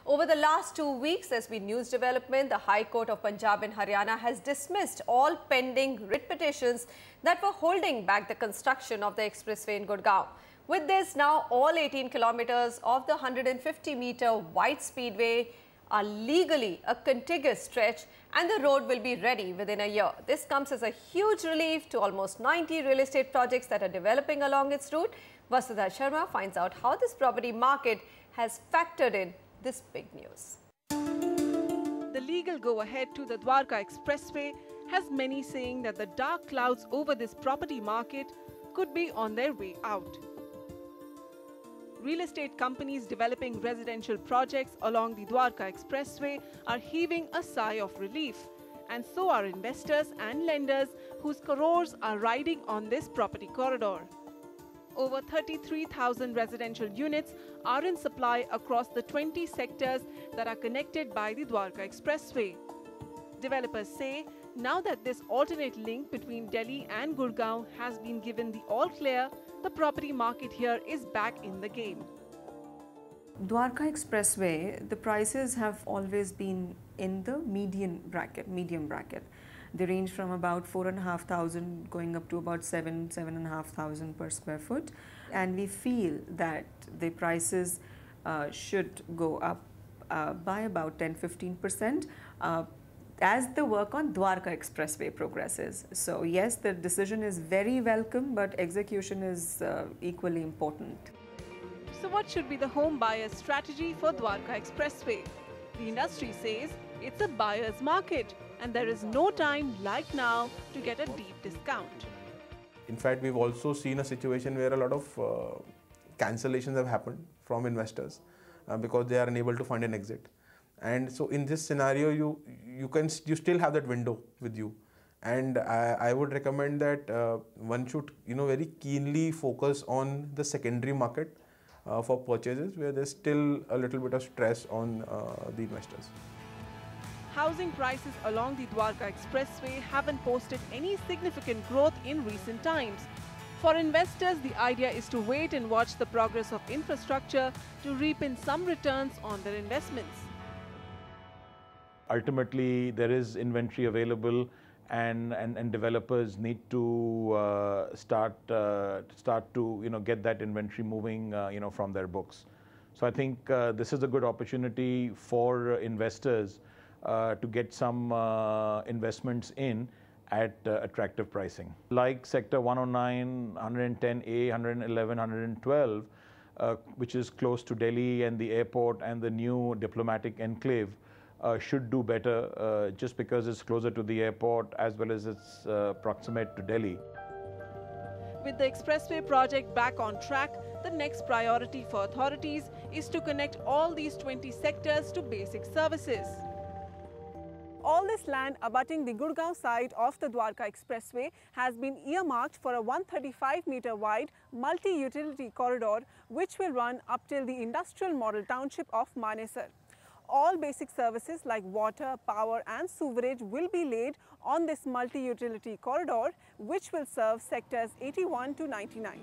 Over the last 2 weeks, there's been news development. The High Court of Punjab and Haryana has dismissed all pending writ petitions that were holding back the construction of the expressway in Gurgaon. With this, now all 18 kilometers of the 150-meter wide speedway are legally a contiguous stretch, and the road will be ready within a year. This comes as a huge relief to almost 90 real estate projects that are developing along its route. Vasudha Sharma finds out how this property market has factored in this big news. The legal go-ahead to the Dwarka Expressway has many saying that the dark clouds over this property market could be on their way out. Real estate companies developing residential projects along the Dwarka Expressway are heaving a sigh of relief, and so are investors and lenders whose crores are riding on this property corridor. Over 33,000 residential units are in supply across the 20 sectors that are connected by the Dwarka Expressway. Developers say now that this alternate link between Delhi and Gurgaon has been given the all clear, the property market here is back in the game. Dwarka Expressway, the prices have always been in the medium bracket. They range from about 4,500 going up to about 7,500 per square foot. And we feel that the prices should go up by about 10-15% as the work on Dwarka Expressway progresses. So yes, the decision is very welcome, but execution is equally important. So what should be the home buyer's strategy for Dwarka Expressway? The industry says it's a buyer's market, and there is no time like now to get a deep discount. In fact, we've also seen a situation where a lot of cancellations have happened from investors because they are unable to find an exit. And so in this scenario, you still have that window with you. And I would recommend that one should very keenly focus on the secondary market for purchases where there's still a little bit of stress on the investors. Housing prices along the Dwarka Expressway haven't posted any significant growth in recent times. For investors, the idea is to wait and watch the progress of infrastructure to reap in some returns on their investments. Ultimately, there is inventory available, and developers need to start to get that inventory moving from their books. So I think this is a good opportunity for investors to get some investments in at attractive pricing. Like Sector 109, 110A, 111, 112, which is close to Delhi and the airport and the new diplomatic enclave, should do better just because it's closer to the airport as well as it's proximate to Delhi. With the expressway project back on track, the next priority for authorities is to connect all these 20 sectors to basic services. All this land abutting the Gurgaon side of the Dwarka Expressway has been earmarked for a 135-meter wide multi-utility corridor which will run up till the industrial model township of Manesar. All basic services like water, power and sewerage will be laid on this multi-utility corridor which will serve sectors 81 to 99.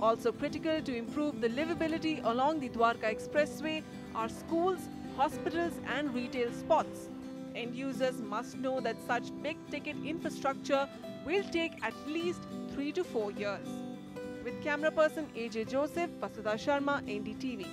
Also critical to improve the livability along the Dwarka Expressway are schools, hospitals and retail spots. End users must know that such big-ticket infrastructure will take at least 3 to 4 years. With camera person AJ Joseph, Vasudha Sharma, NDTV.